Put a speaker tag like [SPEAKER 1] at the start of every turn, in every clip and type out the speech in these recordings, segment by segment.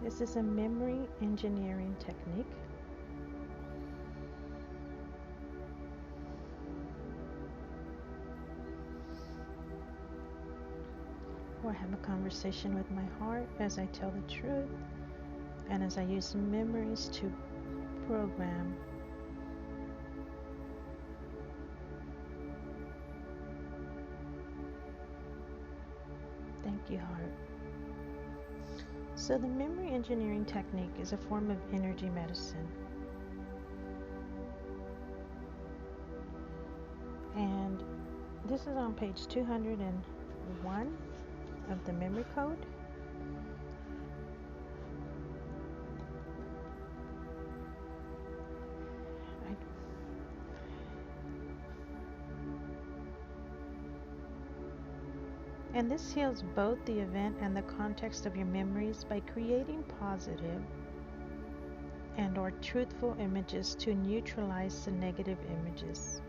[SPEAKER 1] This is a memory engineering technique. Where I have a conversation with my heart as I tell the truth and as I use memories to program. Thank you, heart. So, the memory engineering technique is a form of energy medicine. And this is on page 201 of the memory code. And this heals both the event and the context of your memories by creating positive and or truthful images to neutralize the negative images.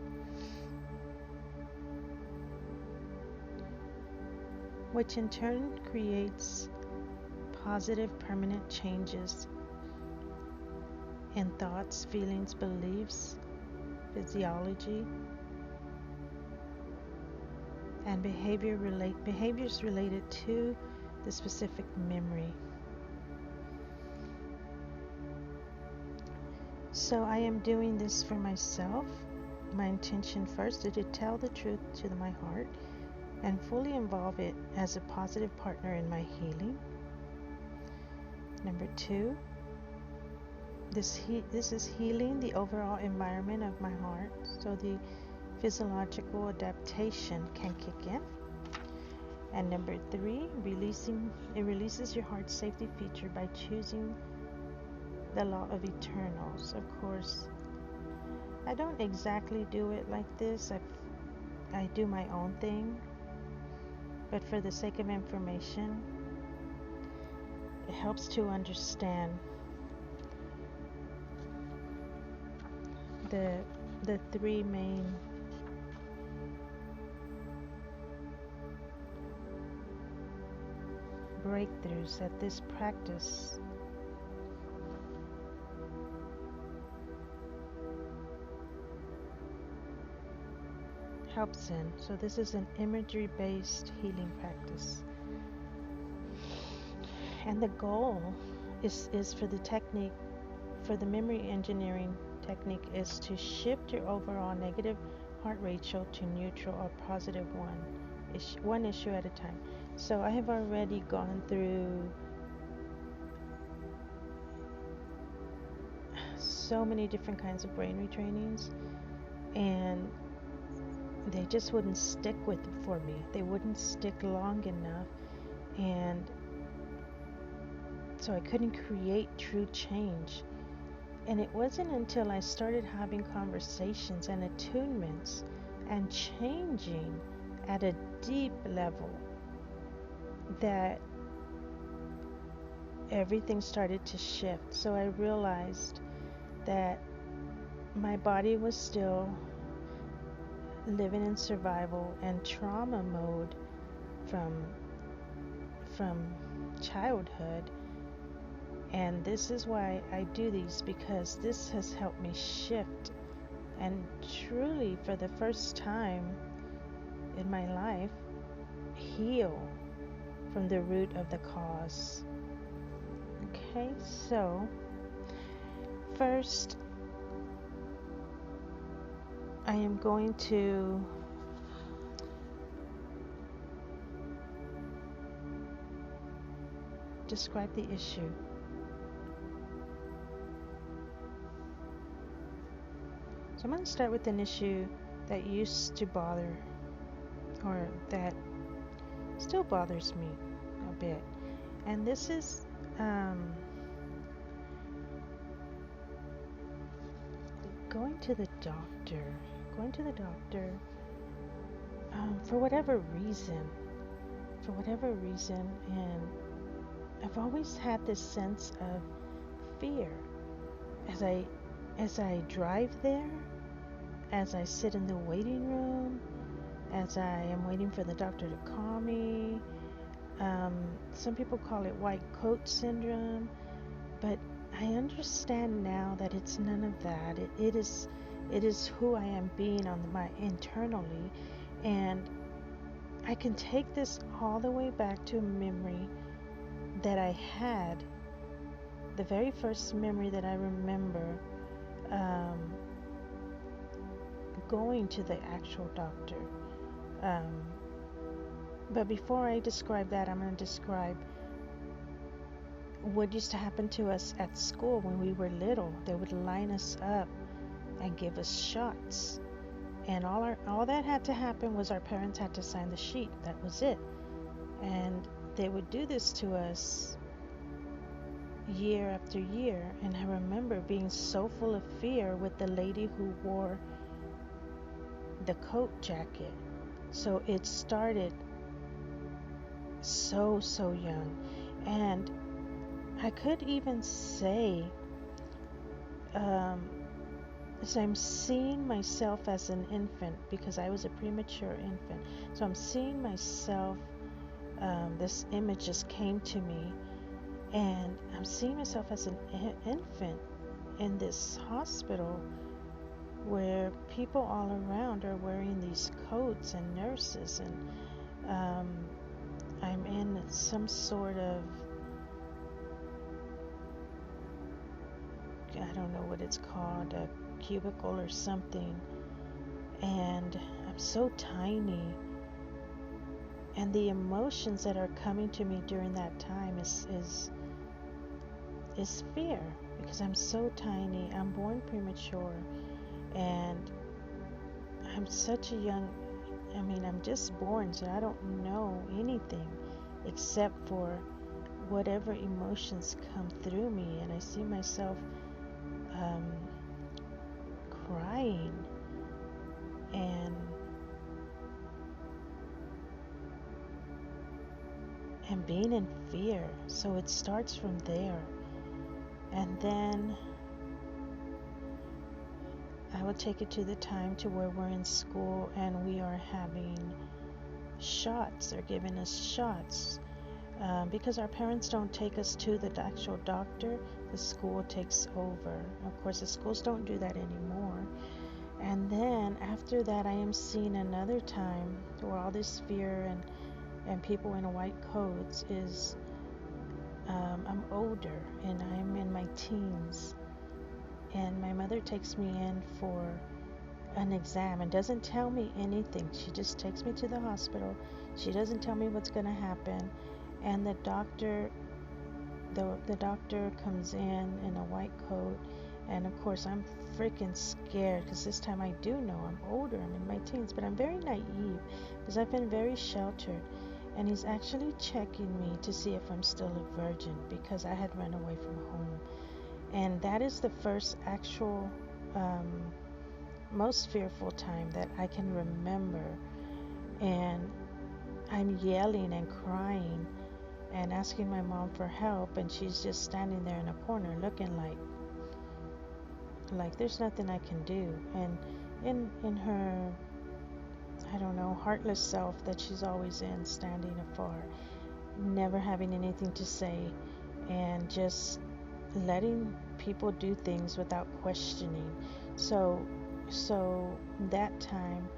[SPEAKER 1] Which in turn creates positive permanent changes in thoughts, feelings, beliefs, physiology, and behaviors related to the specific memory. So I am doing this for myself. My intention first is to tell the truth to my heart and fully involve it as a positive partner in my healing. Number 2, this is healing the overall environment of my heart so the physiological adaptation can kick in. And number 3, it releases your heart's safety feature by choosing the law of eternals. Of course, I don't exactly do it like this. I do my own thing, but for the sake of information, it helps to understand the 3 main breakthroughs that this practice helps in. So this is an imagery-based healing practice. And the goal is for the technique, for the memory engineering technique, is to shift your overall negative heart ratio to neutral or positive one issue at a time. So I have already gone through so many different kinds of brain retrainings, and they just wouldn't stick with it for me. They wouldn't stick long enough, and so I couldn't create true change. And it wasn't until I started having conversations and attunements and changing at a deep level that everything started to shift. So I realized that my body was still living in survival and trauma mode from childhood. And this is why I do these, because this has helped me shift and truly, for the first time in my life, heal from the root of the cause. Okay, so first I am going to describe the issue. So I'm going to start with an issue that used to bother, or that still bothers me a bit. And this is going to the doctor. For whatever reason, and I've always had this sense of fear as I drive there, as I sit in the waiting room, as I am waiting for the doctor to call me. Some people call it white coat syndrome. But I understand now that it's none of that. It is who I am being on my internally, and I can take this all the way back to a memory that I had. The very first memory that I remember, um, going to the actual doctor. Um, but before I describe that, I'm going to describe what used to happen to us at school when we were little. They would line us up and give us shots, and all that had to happen was our parents had to sign the sheet. That was it. And they would do this to us year after year, and I remember being so full of fear with the lady who wore the coat jacket. So it started so young, and I could even say, so I'm seeing myself as an infant because I was a premature infant. So I'm seeing myself, this image just came to me, and I'm seeing myself as an infant in this hospital where people all around are wearing these coats and nurses, and I'm in some sort of, I don't know what it's called, a cubicle or something, and I'm so tiny, and the emotions that are coming to me during that time is fear, because I'm so tiny. I'm born premature, and I'm such a young, I'm just born, so I don't know anything except for whatever emotions come through me, and I see myself um, crying and being in fear. So it starts from there, and then I would take it to the time to where we're in school and we are having shots. They're giving us shots. Because our parents don't take us to the actual doctor, the school takes over. Of course, the schools don't do that anymore. And then after that, I am seeing another time where all this fear and people in white coats is, I'm older and I'm in my teens. And my mother takes me in for an exam and doesn't tell me anything. She just takes me to the hospital. She doesn't tell me what's going to happen. And the doctor comes in a white coat, and of course I'm freaking scared because this time I do know I'm older, I'm in my teens, but I'm very naive because I've been very sheltered. And he's actually checking me to see if I'm still a virgin because I had run away from home. And that is the first actual, most fearful time that I can remember. And I'm yelling and crying and asking my mom for help, and she's just standing there in a corner looking like there's nothing I can do. And in her, I don't know, heartless self that she's always in, standing afar, never having anything to say, and just letting people do things without questioning. So that time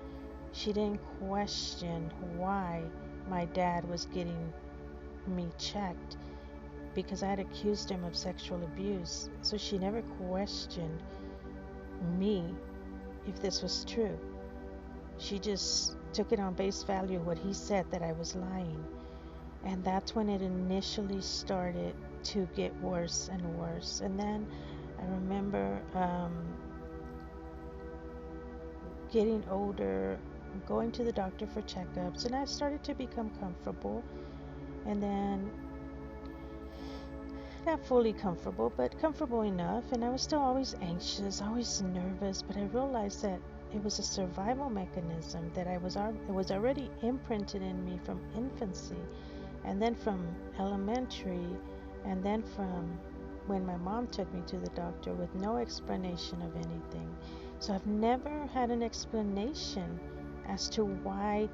[SPEAKER 1] she didn't question why my dad was getting me checked, because I had accused him of sexual abuse. So she never questioned me if this was true. She just took it on base value, what he said, that I was lying. And that's when it initially started to get worse and worse. And then I remember getting older, going to the doctor for checkups, and I started to become comfortable. And then not fully comfortable, but comfortable enough. And I was still always anxious, always nervous, but I realized that it was a survival mechanism that it was already imprinted in me from infancy, and then from elementary, and then from when my mom took me to the doctor with no explanation of anything. So I've never had an explanation as to why,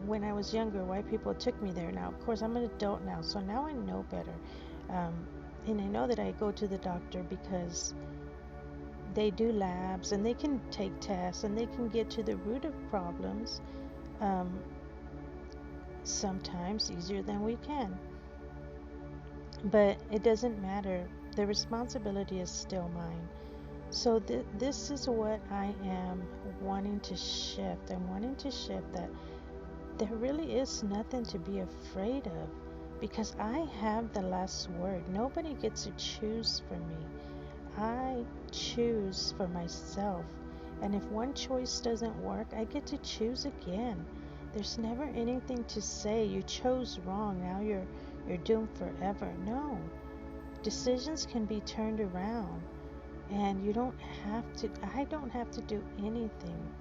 [SPEAKER 1] when I was younger, why people took me there. Now, of course, I'm an adult now, so now I know better. And I know that I go to the doctor because they do labs and they can take tests and they can get to the root of problems, sometimes easier than we can. But it doesn't matter. The responsibility is still mine. So this is what I am wanting to shift. I'm wanting to shift that there really is nothing to be afraid of, because I have the last word. Nobody gets to choose for me. I choose for myself. And if one choice doesn't work, I get to choose again. There's never anything to say you chose wrong, now you're doomed forever. No. Decisions can be turned around, and I don't have to do anything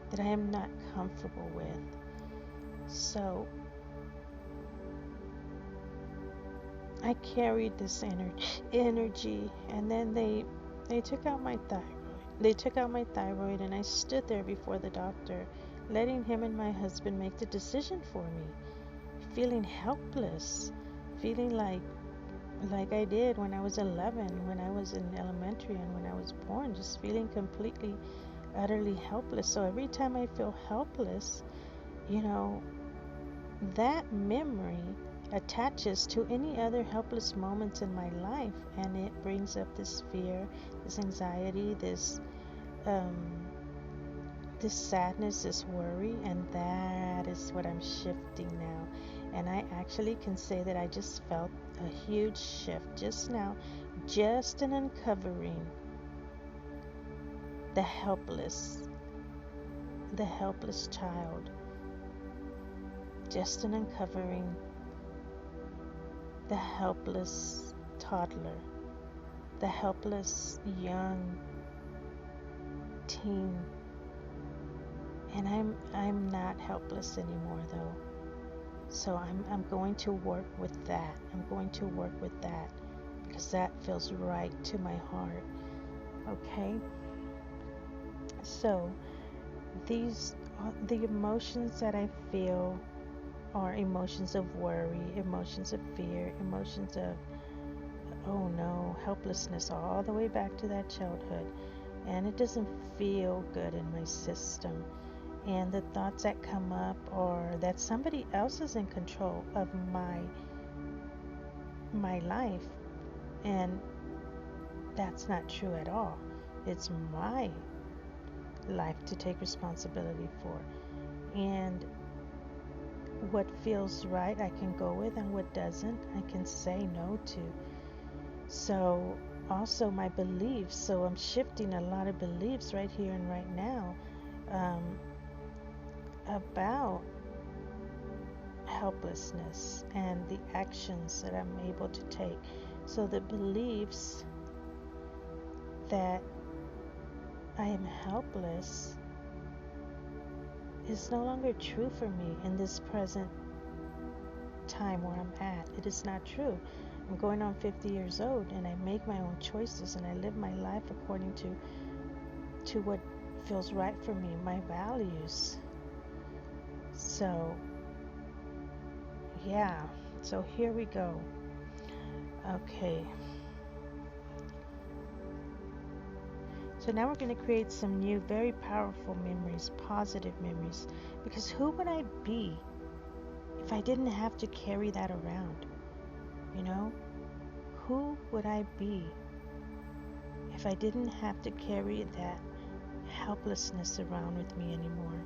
[SPEAKER 1] that I am not comfortable with. So I carried this energy, and then they took out my thyroid. They took out my thyroid, and I stood there before the doctor, letting him and my husband make the decision for me, feeling helpless, feeling like I did when I was 11, when I was in elementary, and when I was born, just feeling completely, utterly helpless. So every time I feel helpless, you know, that memory attaches to any other helpless moments in my life, and it brings up this fear, this anxiety, um, this sadness, this worry, and that is what I'm shifting now. And I actually can say that I just felt a huge shift just now, just in uncovering the helpless, child, just in uncovering the helpless toddler, the helpless young teen. And I'm not helpless anymore, though. So I'm going to work with that. I'm going to work with that because that feels right to my heart. Okay? So these the emotions that I feel are emotions of worry, emotions of fear, emotions of, oh no, helplessness, all the way back to that childhood. And it doesn't feel good in my system. And the thoughts that come up are that somebody else is in control of my life, and that's not true at all. It's my life to take responsibility for, and what feels right I can go with, and what doesn't I can say no to. So also my beliefs, so I'm shifting a lot of beliefs right here and right now, about helplessness and the actions that I'm able to take. So the beliefs that I am helpless is no longer true for me in this present time where I'm at. It is not true. I'm going on 50 years old, and I make my own choices, and I live my life according to what feels right for me, my values. So yeah, so here we go. Okay, so now we're going to create some new, very powerful memories, positive memories, because who would I be if I didn't have to carry that around? You know, who would I be if I didn't have to carry that helplessness around with me anymore?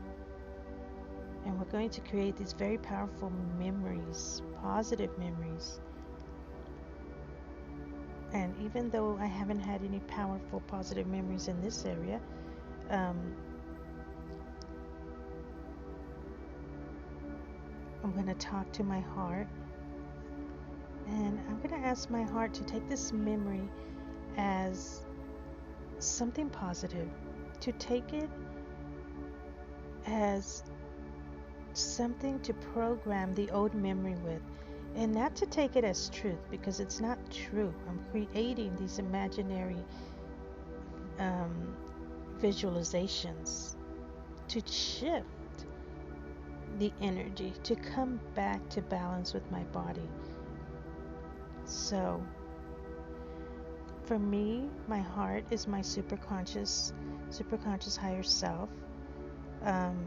[SPEAKER 1] And we're going to create these very powerful memories, positive memories. And even though I haven't had any powerful, positive memories in this area, I'm going to talk to my heart, and I'm going to ask my heart to take this memory as something positive, to take it as something to program the old memory with, and not to take it as truth, because it's not true. I'm creating these imaginary visualizations to shift the energy, to come back to balance with my body. So For me, my heart is my superconscious higher self. Um,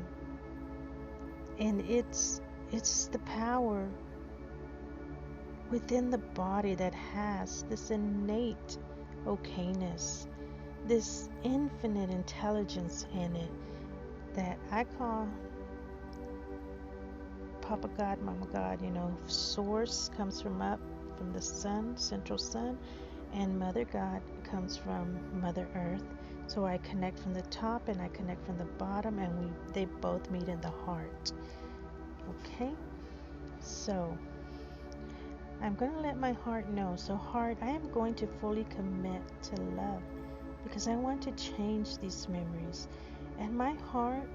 [SPEAKER 1] and it's the power within the body that has this innate okayness, this infinite intelligence in it that I call Papa God, Mama God. Source comes from up from the sun, central sun, and Mother God comes from Mother Earth. So I connect from the top and I connect from the bottom, and they both meet in the heart. Okay? So I'm going to let my heart know. So heart, I am going to fully commit to love because I want to change these memories. And my heart,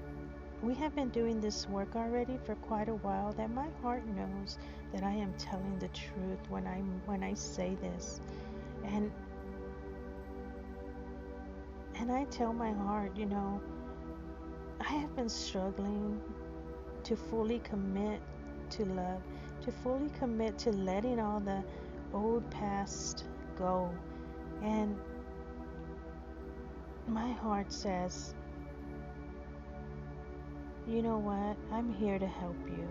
[SPEAKER 1] we have been doing this work already for quite a while, that my heart knows that I am telling the truth when I say this. And I tell my heart, I have been struggling to fully commit to love, to fully commit to letting all the old past go. And my heart says, you know what? I'm here to help you.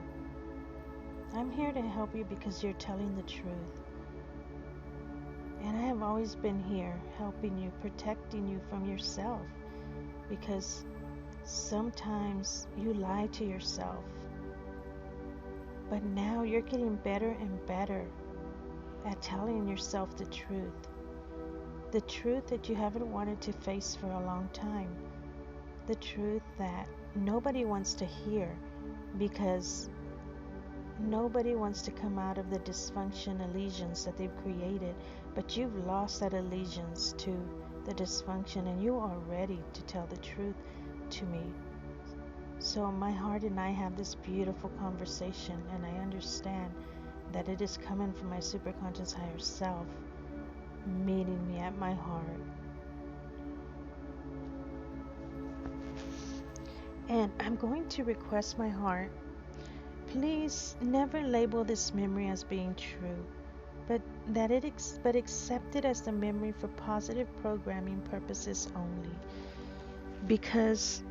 [SPEAKER 1] I'm here to help you because you're telling the truth. And I have always been here helping you, protecting you from yourself, because sometimes you lie to yourself. But now you're getting better and better at telling yourself the truth. The truth that you haven't wanted to face for a long time. The truth that nobody wants to hear, because nobody wants to come out of the dysfunction allegiance that they've created. But you've lost that allegiance to the dysfunction, and you are ready to tell the truth to me. So my heart and I have this beautiful conversation, and I understand that it is coming from my superconscious higher self, meeting me at my heart. And I'm going to request my heart, please never label this memory as being true, but accept it as the memory for positive programming purposes only. Because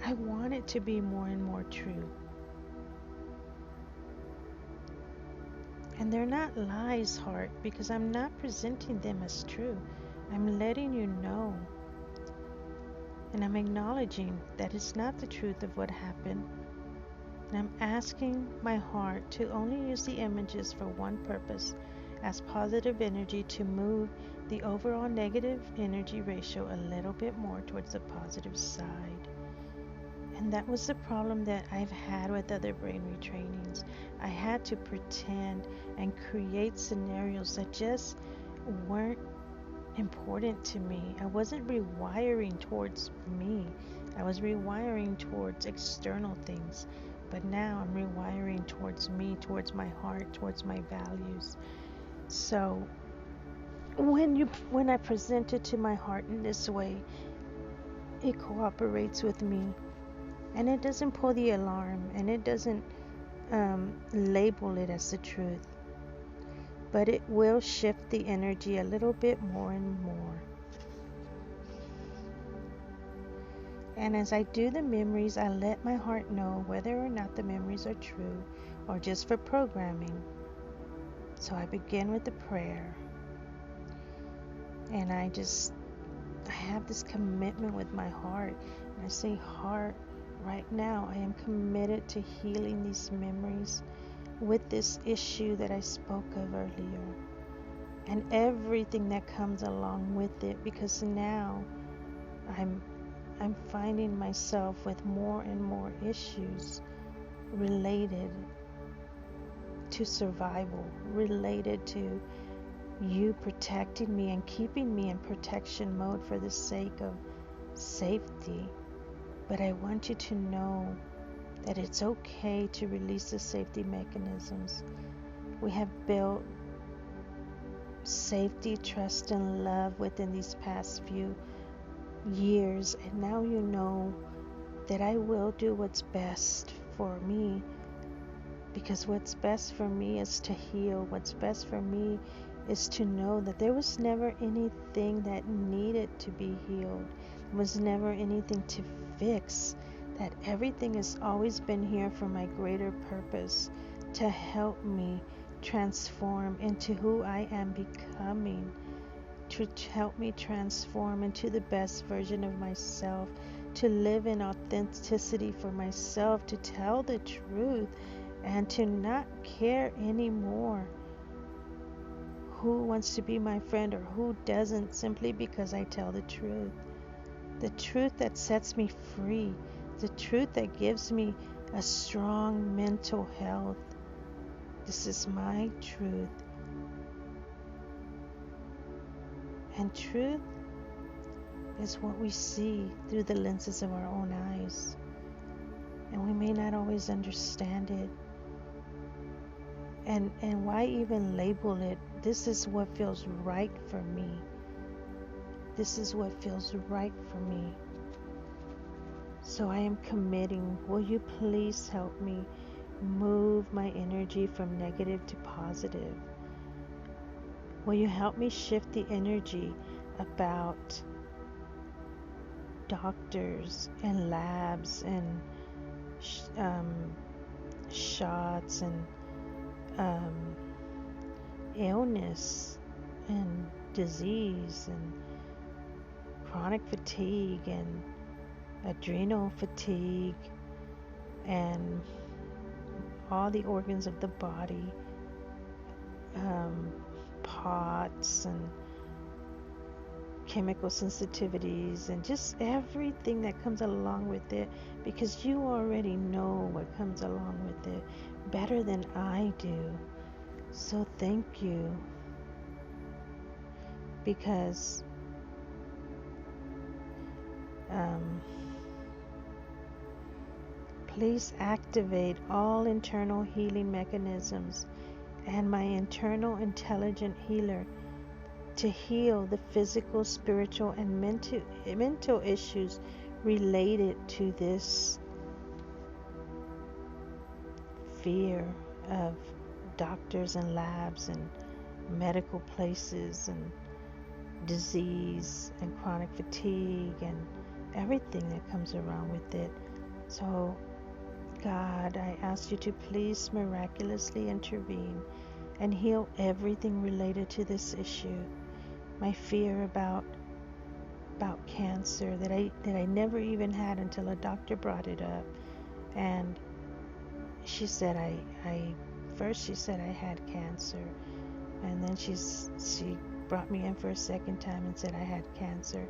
[SPEAKER 1] I want it to be more and more true. And they're not lies, heart, because I'm not presenting them as true. I'm letting you know. And I'm acknowledging that it's not the truth of what happened. And I'm asking my heart to only use the images for one purpose, as positive energy, to move the overall negative energy ratio a little bit more towards the positive side. And that was the problem that I've had with other brain retrainings. I had to pretend and create scenarios that just weren't important to me. I wasn't rewiring towards me. I was rewiring towards external things. But now I'm rewiring towards me, towards my heart, towards my values. So when I present it to my heart in this way, it cooperates with me. And it doesn't pull the alarm, and it doesn't label it as the truth. But it will shift the energy a little bit more and more. And as I do the memories, I let my heart know whether or not the memories are true or just for programming. So I begin with the prayer. And I have this commitment with my heart. And I say, heart, right now I am committed to healing these memories with this issue that I spoke of earlier. And everything that comes along with it, because now I'm finding myself with more and more issues related to survival, related to you protecting me and keeping me in protection mode for the sake of safety. But I want you to know that it's okay to release the safety mechanisms. We have built safety, trust, and love within these past few years, and now you know that I will do what's best for me, because what's best for me is to heal. What's best for me is to know that there was never anything that needed to be healed. There was never anything to fix. That everything has always been here for my greater purpose, to help me transform into who I am becoming, to help me transform into the best version of myself, to live in authenticity for myself, to tell the truth, and to not care anymore who wants to be my friend or who doesn't, simply because I tell the truth. The truth that sets me free, the truth that gives me a strong mental health. This is my truth. And truth is what we see through the lenses of our own eyes. And we may not always understand it. And why even label it? This is what feels right for me. This is what feels right for me. So I am committing. Will you please help me move my energy from negative to positive? Will you help me shift the energy about doctors and labs and shots and illness and disease and chronic fatigue and adrenal fatigue and all the organs of the body, POTS and chemical sensitivities and just everything that comes along with it, because you already know what comes along with it better than I do. So thank you, because please activate all internal healing mechanisms and my internal intelligent healer to heal the physical, spiritual, and mental issues related to this fear of doctors and labs and medical places and disease and chronic fatigue and everything that comes around with it. So, God, I ask you to please miraculously intervene and heal everything related to this issue. My fear about cancer that I never even had until a doctor brought it up, and she said she said I had cancer, and then she brought me in for a second time and said I had cancer.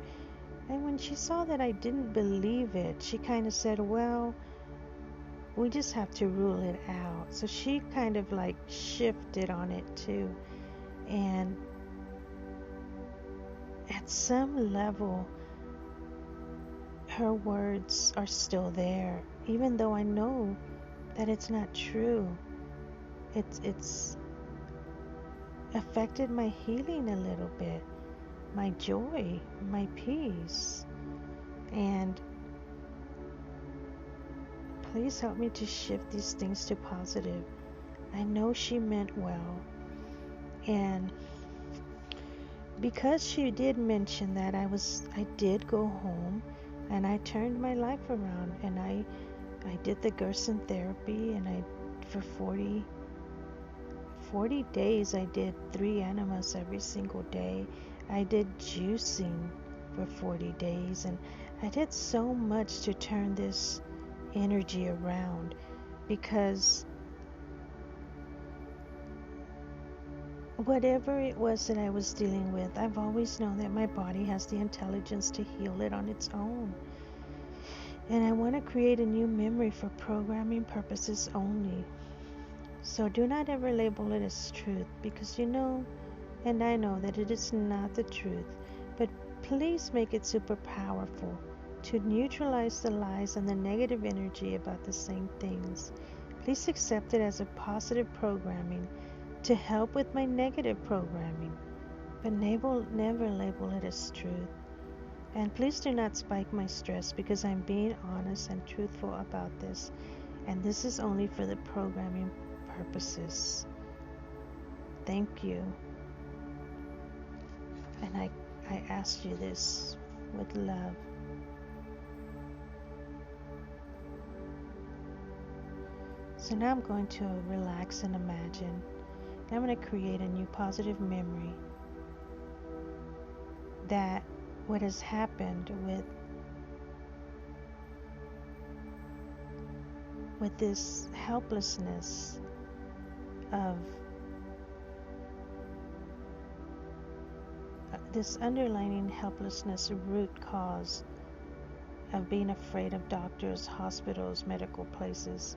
[SPEAKER 1] And when she saw that I didn't believe it, she kind of said, well, we just have to rule it out. So she kind of like shifted on it too. And at some level, her words are still there, even though I know that it's not true. It's affected my healing a little bit, my joy, my peace. And please help me to shift these things to positive. I know she meant well. And because she did mention that, I did go home and I turned my life around, and I did the Gerson therapy, and for 40 days I did 3 enemas every single day. I did juicing for 40 days, and I did so much to turn this energy around, because whatever it was that I was dealing with, I've always known that my body has the intelligence to heal it on its own. And I want to create a new memory for programming purposes only. So do not ever label it as truth, because you know, and I know that it is not the truth. But please make it super powerful to neutralize the lies and the negative energy about the same things. Please accept it as a positive programming to help with my negative programming, but never label it as truth. And please do not spike my stress, because I'm being honest and truthful about this, and this is only for the programming purposes. Thank you. And I asked you this with love. So now I'm going to relax and imagine. And I'm going to create a new positive memory that what has happened with this helplessness of this underlying helplessness root cause of being afraid of doctors, hospitals, medical places,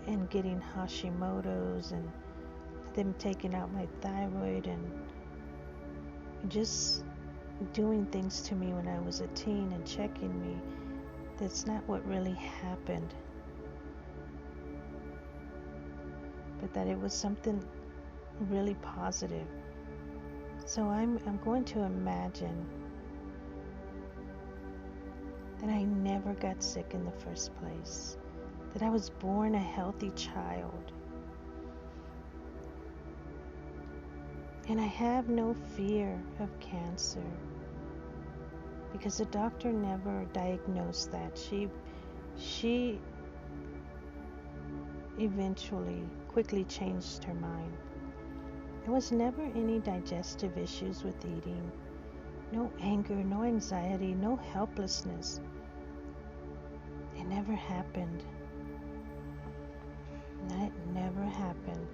[SPEAKER 1] and getting Hashimoto's and them taking out my thyroid and just doing things to me when I was a teen and checking me. That's not what really happened, but that it was something really positive. So I'm going to imagine that I never got sick in the first place, that I was born a healthy child, and I have no fear of cancer because the doctor never diagnosed that. She eventually quickly changed her mind. There was never any digestive issues with eating, no anger, no anxiety, no helplessness. It never happened. That never happened.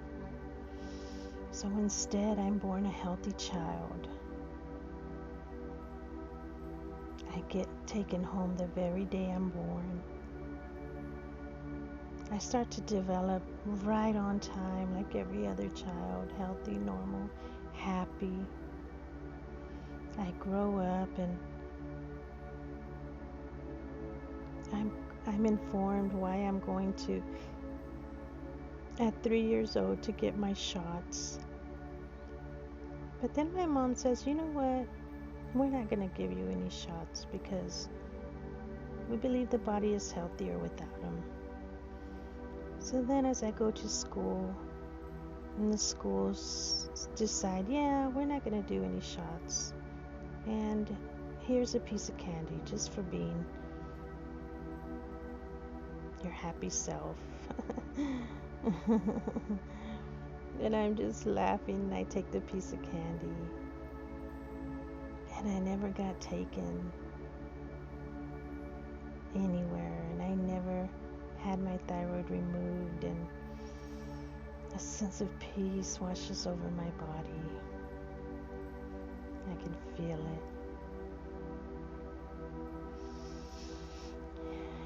[SPEAKER 1] So instead, I'm born a healthy child. I get taken home the very day I'm born. I start to develop right on time, like every other child, healthy, normal, happy. I grow up and I'm informed why I'm going to, at 3 years old, to get my shots. But then my mom says, you know what? We're not going to give you any shots because we believe the body is healthier without them. So then as I go to school, and the schools decide, yeah, we're not going to do any shots. And here's a piece of candy just for being your happy self. And I'm just laughing, and I take the piece of candy. And I never got taken anywhere, and I never had my thyroid removed, and a sense of peace washes over my body. I can feel it.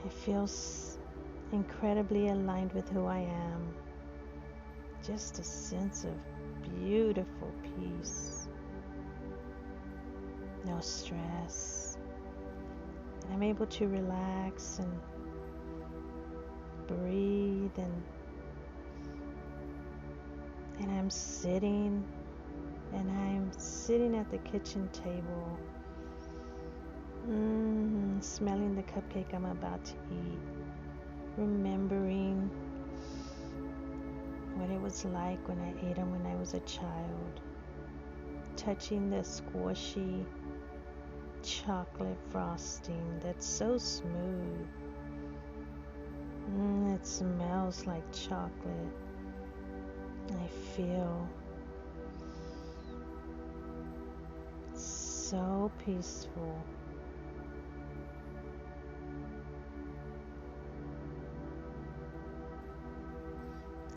[SPEAKER 1] It feels incredibly aligned with who I am. Just a sense of beautiful peace. No stress. And I'm able to relax and breathe, and I'm sitting at the kitchen table, smelling the cupcake I'm about to eat, remembering what it was like when I ate them when I was a child, touching the squishy chocolate frosting that's so smooth. It smells like chocolate. I feel so peaceful.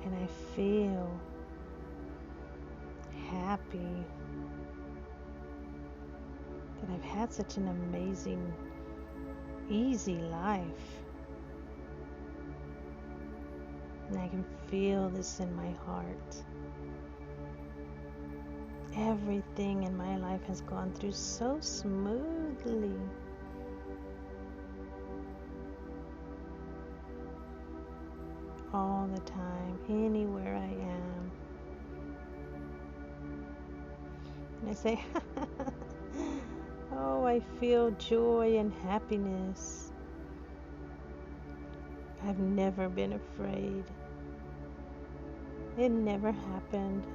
[SPEAKER 1] And I feel happy that I've had such an amazing, easy life. And I can feel this in my heart. Everything in my life has gone through so smoothly. All the time, anywhere I am. And I say, oh, I feel joy and happiness. I've never been afraid. It never happened.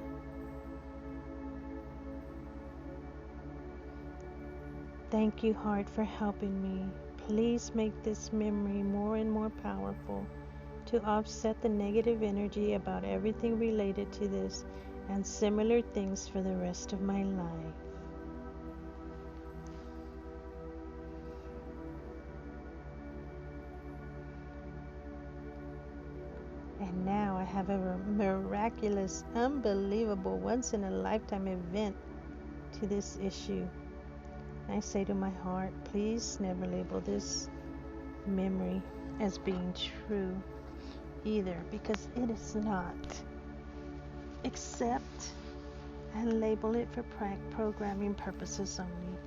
[SPEAKER 1] Thank you, heart, for helping me. Please make this memory more and more powerful to offset the negative energy about everything related to this and similar things for the rest of my life. And now I have a miraculous, unbelievable, once in a lifetime event to this issue. I say to my heart, please never label this memory as being true either, because it is not. Accept and label it for programming purposes only.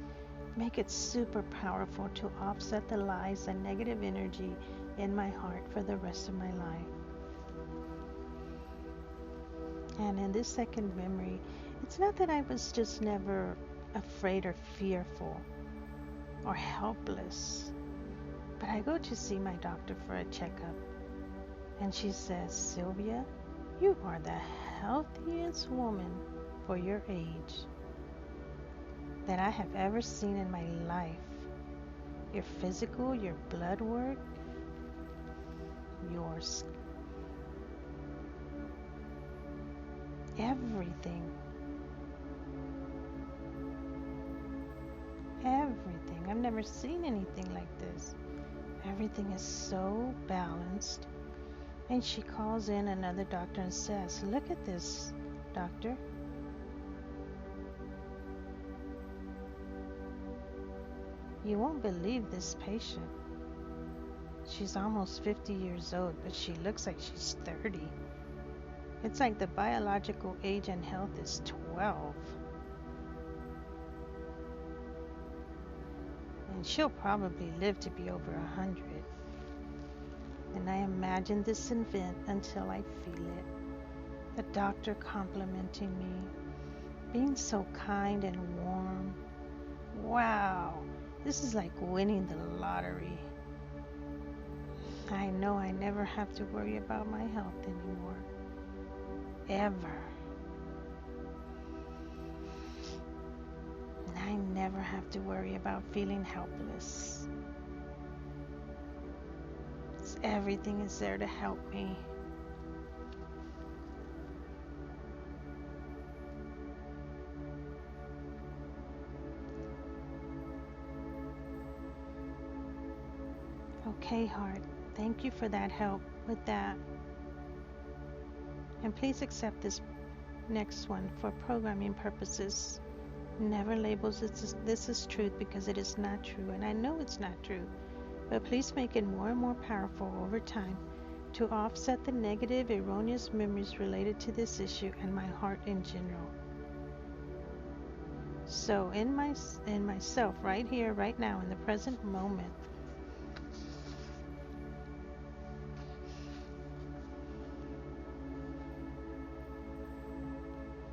[SPEAKER 1] Make it super powerful to offset the lies and negative energy in my heart for the rest of my life. And in this second memory, it's not that I was just never afraid or fearful or helpless, but I go to see my doctor for a checkup, and she says, Sylvia, you are the healthiest woman for your age that I have ever seen in my life. Your physical, your blood work, yours, everything. Everything. I've never seen anything like this. Everything is so balanced. And she calls in another doctor and says, look at this, doctor. You won't believe this patient. She's almost 50 years old, but she looks like she's 30. It's like the biological age and health is 12. And she'll probably live to be over 100. And I imagine this event until I feel it. The doctor complimenting me, being so kind and warm. Wow, this is like winning the lottery. I know I never have to worry about my health anymore. Ever. And I never have to worry about feeling helpless. Everything is there to help me. Okay, heart. Thank you for that help with that. And please accept this next one for programming purposes. Never labels this as truth, because it is not true, and I know it's not true. But please make it more and more powerful over time to offset the negative, erroneous memories related to this issue and my heart in general. So in myself, right here, right now, in the present moment,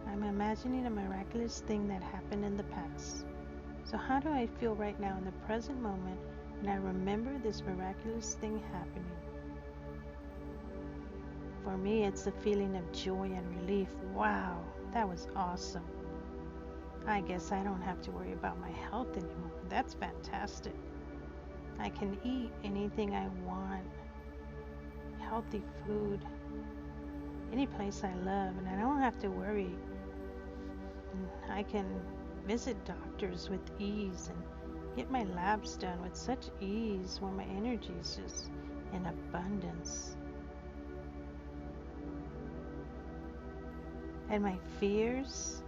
[SPEAKER 1] I'm imagining a miraculous thing that happened in the past. So how do I feel right now in the present moment when I remember this miraculous thing happening? For me, it's the feeling of joy and relief. Wow, that was awesome. I guess I don't have to worry about my health anymore. That's fantastic. I can eat anything I want. Healthy food. Any place I love, and I don't have to worry. And I can visit doctors with ease and get my labs done with such ease when my energy is just in abundance. And my fears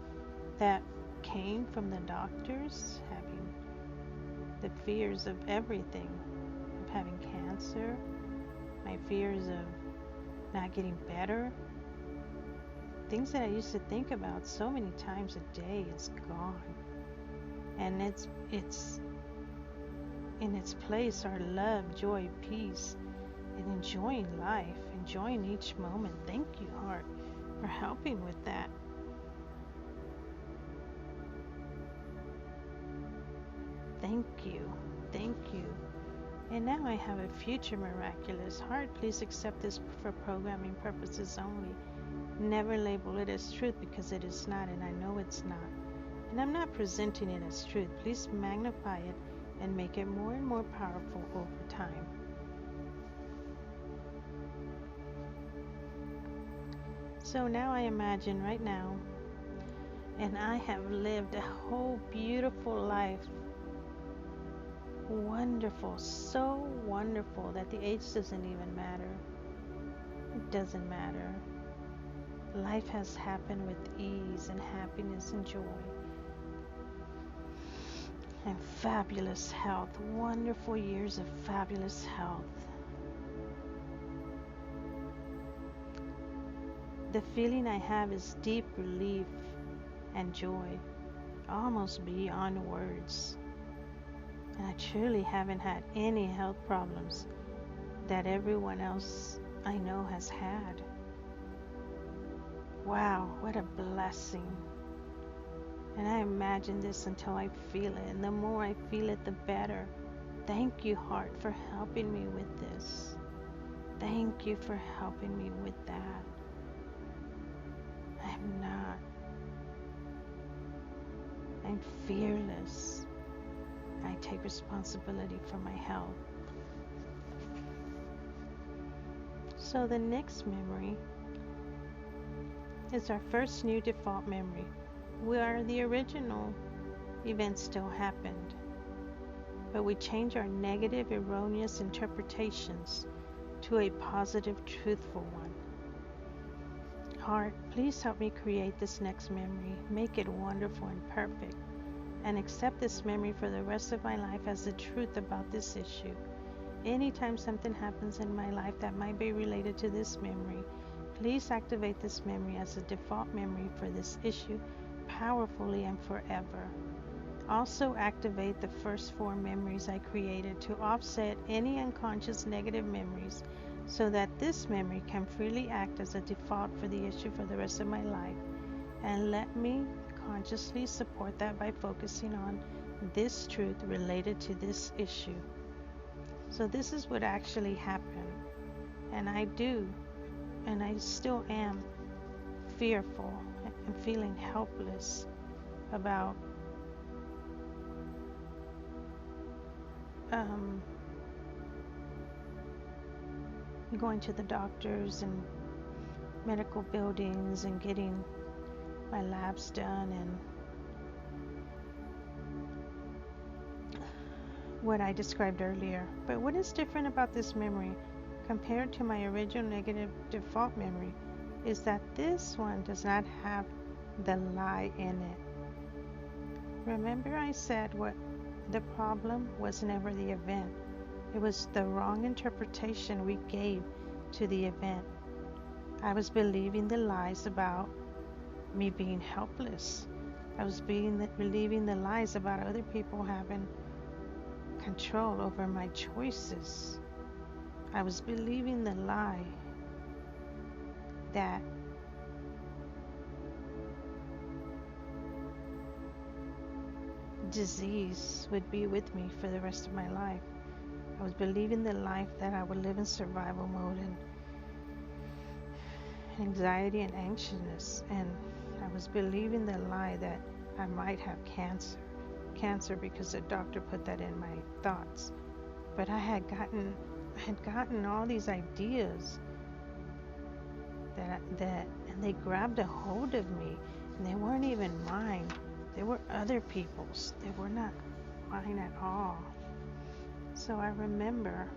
[SPEAKER 1] that came from the doctors, having the fears of everything, of having cancer, my fears of not getting better, things that I used to think about so many times a day is gone. And it's in its place are love, joy, peace, and enjoying life, enjoying each moment. Thank you, heart, for helping with that. Thank you. Thank you. And now I have a future miraculous. Heart, please accept this for programming purposes only. Never label it as truth, because it is not, and I know it's not. And I'm not presenting it as truth. Please magnify it and make it more and more powerful over time. So now I imagine right now, and I have lived a whole beautiful life. Wonderful, so wonderful that the age doesn't even matter. It doesn't matter. Life has happened with ease and happiness and joy and fabulous health. Wonderful years of fabulous health. The feeling I have is deep relief and joy, almost beyond words. And I truly haven't had any health problems that everyone else I know has had. Wow, what a blessing. And I imagine this until I feel it. And the more I feel it, the better. Thank you, heart, for helping me with this. Thank you for helping me with that. I'm not. I'm fearless. I take responsibility for my health. So the next memory is our first new default memory, where the original event still happened, but we change our negative, erroneous interpretations to a positive, truthful one. Heart, please help me create this next memory, make it wonderful and perfect, and accept this memory for the rest of my life as the truth about this issue. Anytime something happens in my life that might be related to this memory, please activate this memory as a default memory for this issue powerfully and forever. Also activate the first 4 memories I created to offset any unconscious negative memories so that this memory can freely act as a default for the issue for the rest of my life. And let me consciously support that by focusing on this truth related to this issue. So this is what actually happened. And I still am fearful and feeling helpless about going to the doctors and medical buildings and getting my labs done and what I described earlier. But what is different about this memory compared to my original negative default memory is that this one does not have the lie in it. Remember I said what the problem was never the event. It was the wrong interpretation we gave to the event. I was believing the lies about me being helpless. I was believing the lies about other people having control over my choices. I was believing the lie that disease would be with me for the rest of my life. I was believing the life that I would live in survival mode and anxiety and anxiousness, and I was believing the lie that I might have cancer because the doctor put that in my thoughts. But I had gotten all these ideas that and they grabbed a hold of me, and they weren't even mine. They were other people's. They were not mine at all. So I remember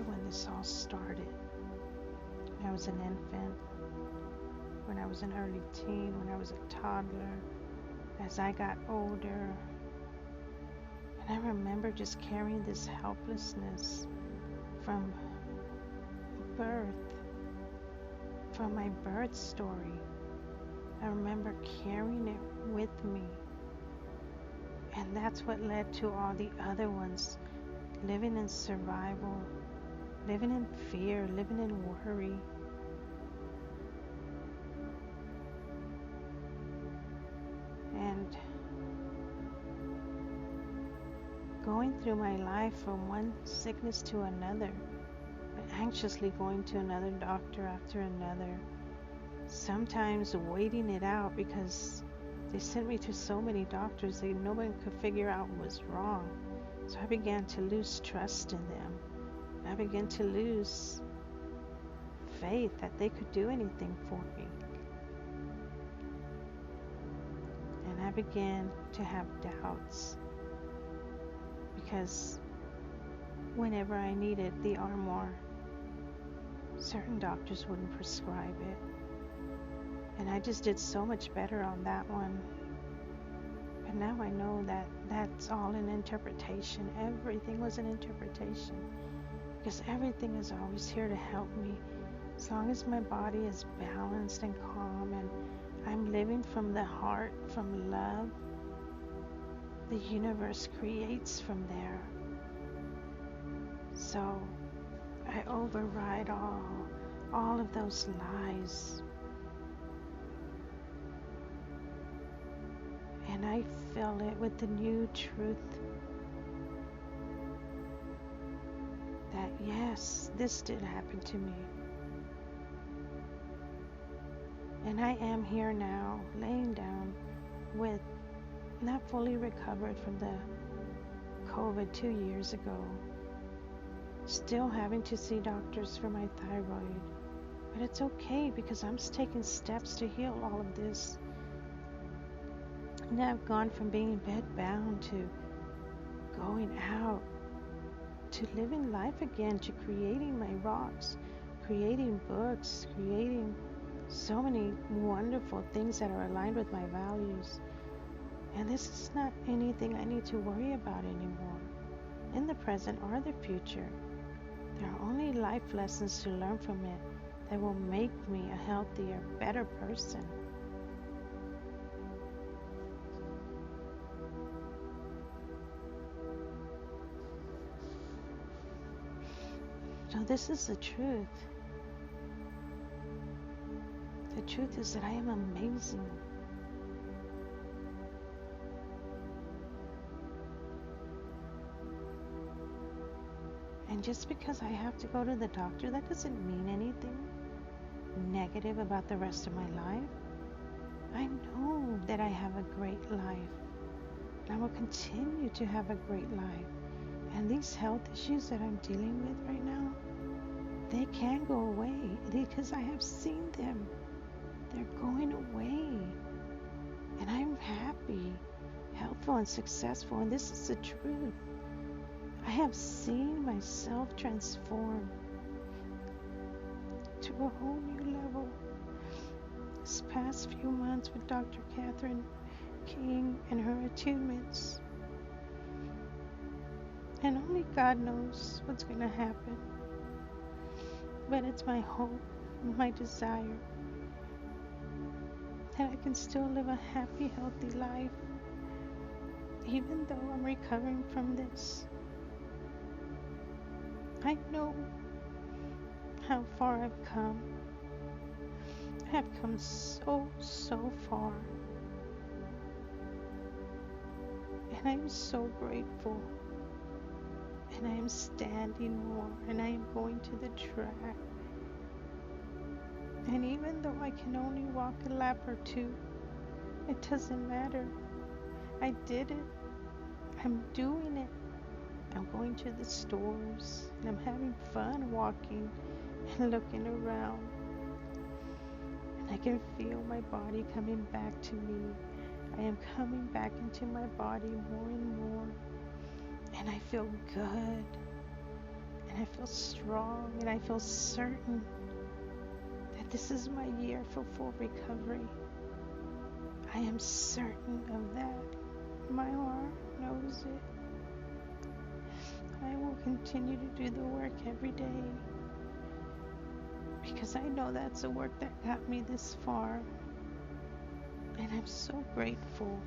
[SPEAKER 1] when this all started. When I was an infant, when I was an early teen, when I was a toddler, as I got older. And I remember just carrying this helplessness from birth, from my birth story. I remember carrying it with me. And that's what led to all the other ones, living in survival, living in fear, living in worry. going through my life from one sickness to another, but anxiously going to another doctor after another, sometimes waiting it out because they sent me to so many doctors that no one could figure out what was wrong. So I began to lose trust in them. I began to lose faith that they could do anything for me. And I began to have doubts because whenever I needed the Armour, certain doctors wouldn't prescribe it. And I just did so much better on that one. But now I know that that's all an interpretation. Everything was an interpretation. Because everything is always here to help me. As long as my body is balanced and calm and I'm living from the heart, from love, the universe creates from there. So I override all of those lies. And I fill it with the new truth that yes, this did happen to me. And I am here now, laying down with not fully recovered from the COVID 2 years ago. Still having to see doctors for my thyroid. But it's okay because I'm taking steps to heal all of this. And I've gone from being bedbound to going out, to living life again, to creating my rocks, creating books, creating so many wonderful things that are aligned with my values. And this is not anything I need to worry about anymore, in the present or the future. There are only life lessons to learn from it that will make me a healthier, better person. So this is the truth. The truth is that I am amazing. And just because I have to go to the doctor, that doesn't mean anything negative about the rest of my life. I know that I have a great life. And I will continue to have a great life. And these health issues that I'm dealing with right now, they can go away because I have seen them. They're going away. And I'm happy, healthful, and successful. And this is the truth. I have seen myself transform to a whole new level. This past few months with Dr. Catherine King and her attunements. And only God knows what's going to happen. But it's my hope, my desire, that I can still live a happy, healthy life, even though I'm recovering from this. I know how far I've come. I have come so far. And I'm so grateful. And I am standing more, and I am going to the track. And even though I can only walk a lap or two, it doesn't matter. I did it. I'm doing it. I'm going to the stores, and I'm having fun walking and looking around. And I can feel my body coming back to me. I am coming back into my body more and more. And I feel good, and I feel strong, and I feel certain that this is my year for full recovery. I am certain of that. My heart knows it. I will continue to do the work every day because I know that's the work that got me this far. And I'm so grateful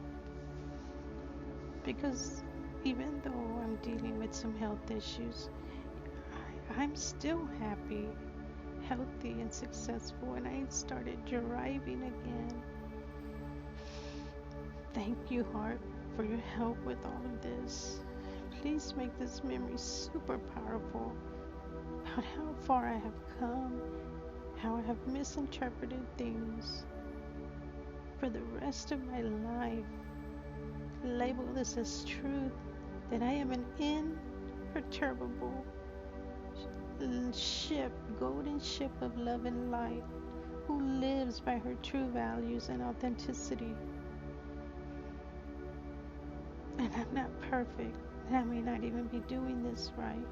[SPEAKER 1] because even though I'm dealing with some health issues, I'm still happy, healthy, and successful, and I started driving again. Thank you, heart, for your help with all of this. please make this memory super powerful about how far I have come, how I have misinterpreted things for the rest of my life. Label this as truth, that I am an imperturbable ship, golden ship of love and light, who lives by her true values and authenticity. And I'm not perfect, and I may not even be doing this right,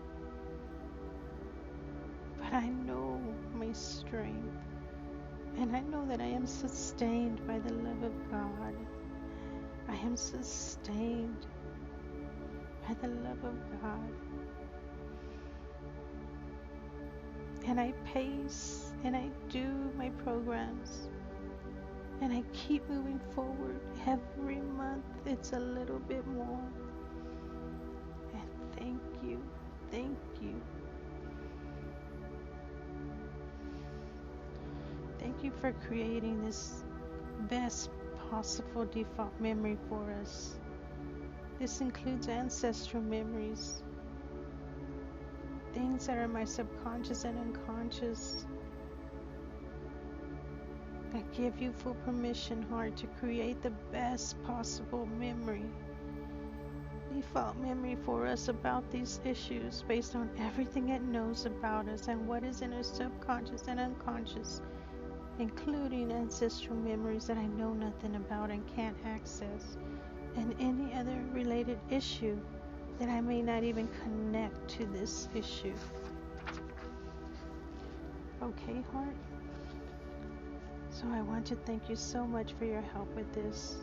[SPEAKER 1] but I know my strength, and I know that I am sustained by the love of God. I am sustained by the love of God. And I pace and I do my programs, and I keep moving forward. Every month it's a little bit more. And thank you, thank you. Thank you for creating this best possible default memory for us. This includes ancestral memories, things that are in my subconscious and unconscious. I give you full permission, heart, to create the best possible memory, default memory for us about these issues based on everything it knows about us and what is in our subconscious and unconscious, including ancestral memories that I know nothing about and can't access, and any other related issue that I may not even connect to this issue. Okay, heart? So I want to thank you so much for your help with this.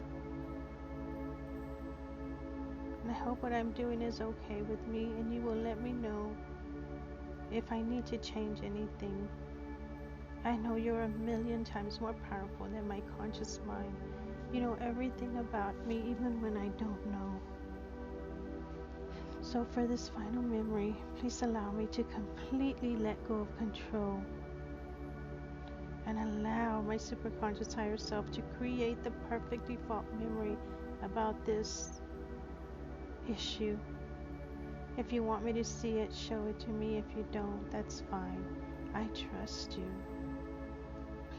[SPEAKER 1] And I hope what I'm doing is okay with me, and you will let me know if I need to change anything. I know you're a million times more powerful than my conscious mind. You know everything about me, even when I don't know. So for this final memory, please allow me to completely let go of control and allow my superconscious higher self to create the perfect default memory about this issue. If you want me to see it, show it to me. If you don't, that's fine. I trust you.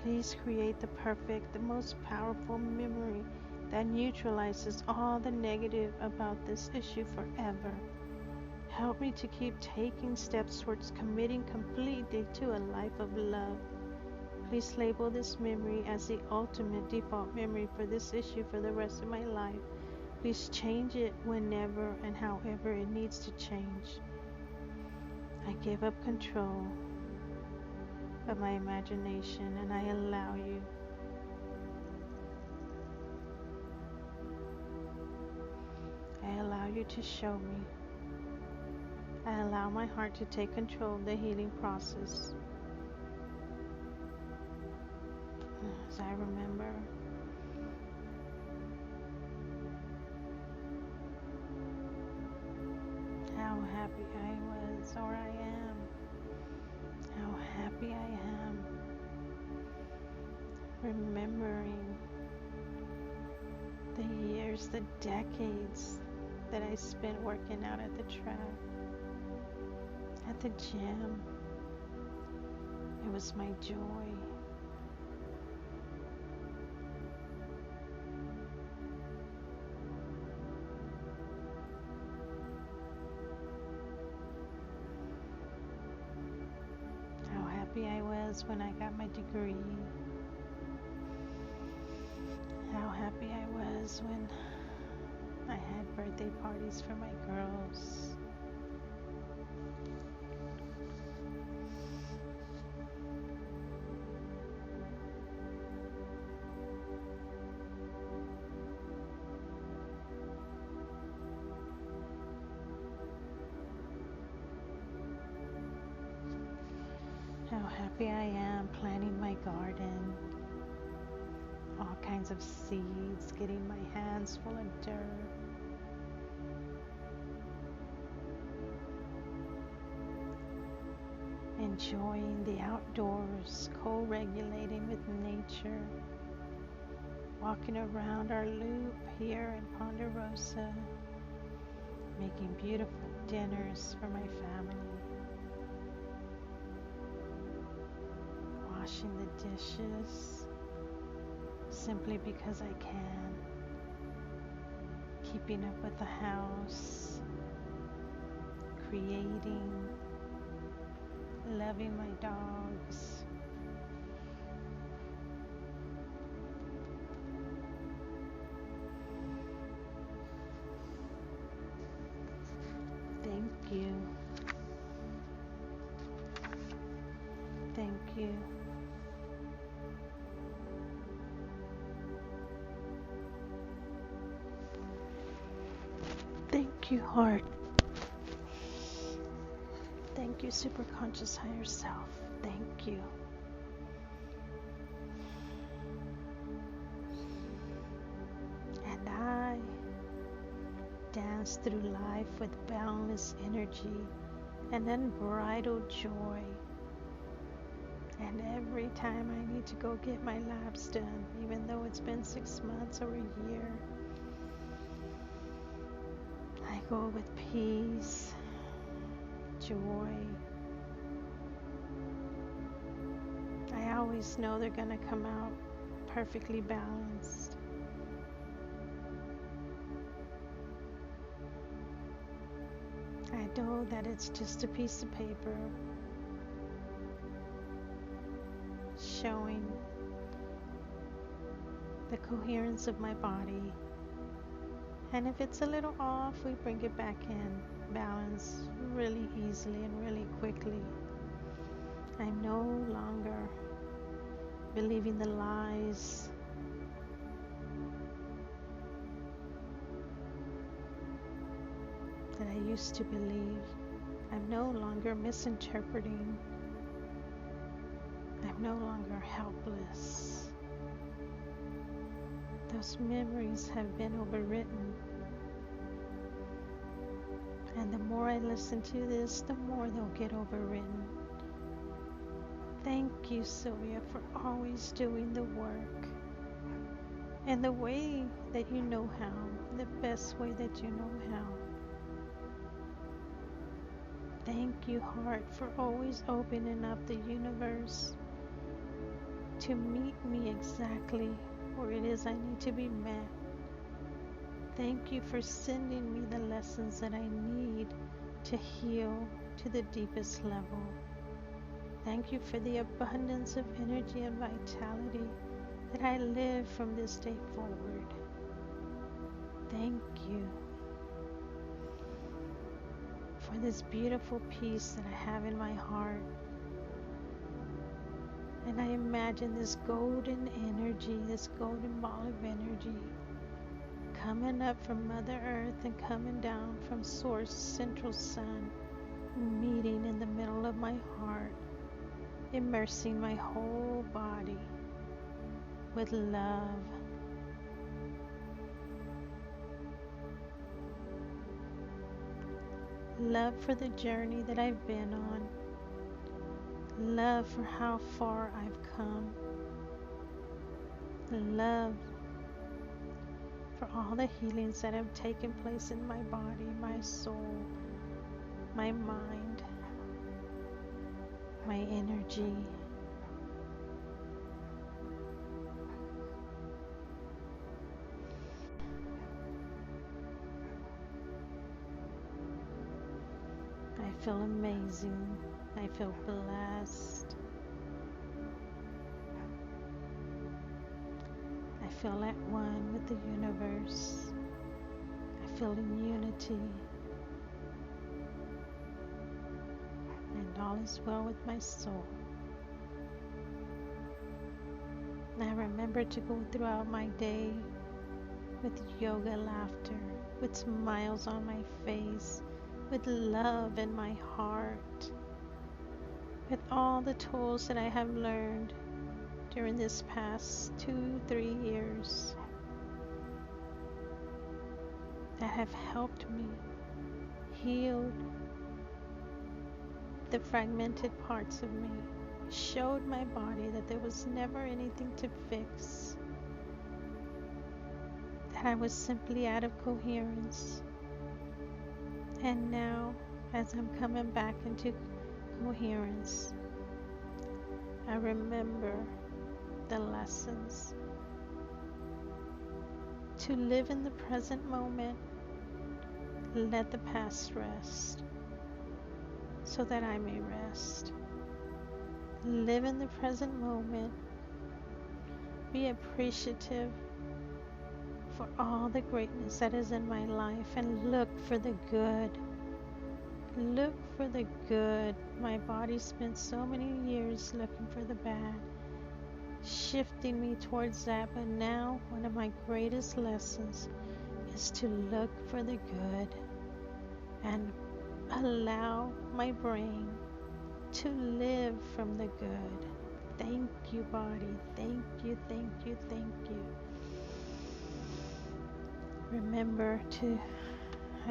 [SPEAKER 1] Please create the perfect, the most powerful memory that neutralizes all the negative about this issue forever. Help me to keep taking steps towards committing completely to a life of love. Please label this memory as the ultimate default memory for this issue for the rest of my life. Please change it whenever and however it needs to change. I give up control of my imagination, and I allow you. I allow you to show me. I allow my heart to take control of the healing process. As I remember how happy I was, or I am, how happy I am, remembering the years, the decades that I spent working out at the track, at the gym. It was my joy. How happy I was when I got my degree. How happy I was when I had birthday parties for my girls. How happy I am planting my garden. All kinds of seeds, getting my hands full of dirt. Enjoying the outdoors, co-regulating with nature. Walking around our loop here in Ponderosa. making beautiful dinners for my family, washing the dishes simply because I can, keeping up with the house, creating, loving my dogs. Thank you. Thank you. Thank you, heart. Thank you, superconscious higher self. Thank you. And I dance through life with boundless energy and unbridled joy. And every time I need to go get my labs done, even though it's been 6 months or a year, I go with peace, joy. I always know they're going to come out perfectly balanced. I know that it's just a piece of paper showing the coherence of my body. And if it's a little off, we bring it back in balance really easily and really quickly. I'm no longer believing the lies that I used to believe. I'm no longer misinterpreting. I'm no longer helpless. Those memories have been overwritten. And the more I listen to this, the more they'll get overwritten. Thank you, Sylvia, for always doing the work in the way that you know how, the best way that you know how. Thank you, heart, for always opening up the universe to meet me exactly where it is I need to be met. Thank you for sending me the lessons that I need to heal to the deepest level. Thank you for the abundance of energy and vitality that I live from this day forward. Thank you for this beautiful peace that I have in my heart. And I imagine this golden energy, this golden ball of energy coming up from Mother Earth and coming down from Source Central Sun, meeting in the middle of my heart, immersing my whole body with love. Love for the journey that I've been on. Love for how far I've come. Love for all the healings that have taken place in my body, my soul, my mind, my energy. I feel amazing. I feel blessed. I feel at one with the universe. I feel in unity. And all is well with my soul. And I remember to go throughout my day with yoga laughter, with smiles on my face, with love in my heart, with all the tools that I have learned during this past 2-3 years that have helped me heal the fragmented parts of me, showed my body that there was never anything to fix, that I was simply out of coherence. And now, as I'm coming back into coherence, I remember the lessons to live in the present moment, let the past rest so that I may rest. Live in the present moment, be appreciative for all the greatness that is in my life, and look for the good. Look for the good. My body spent so many years looking for the bad, shifting me towards that, but now one of my greatest lessons is to look for the good and allow my brain to live from the good. Thank you, body. Thank you, thank you, thank you. I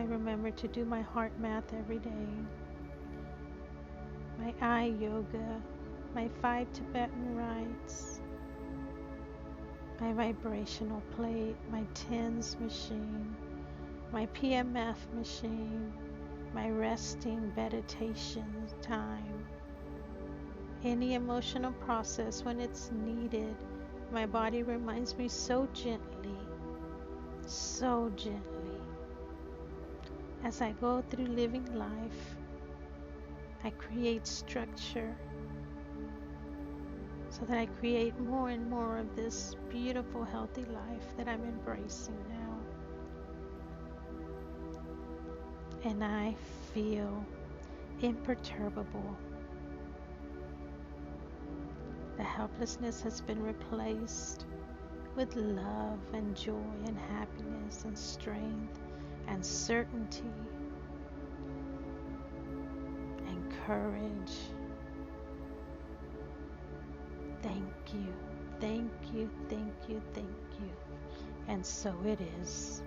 [SPEAKER 1] remember to do my heart math every day, my eye yoga, my 5 Tibetan rites, my vibrational plate, my TENS machine, my PMF machine, my resting meditation time. Any emotional process when it's needed, my body reminds me so gently, as I go through living life. I create structure so that I create more and more of this beautiful, healthy life that I'm embracing now. And I feel imperturbable. The helplessness has been replaced with love and joy and happiness and strength and certainty and courage. Thank you, thank you, thank you, thank you. And so it is.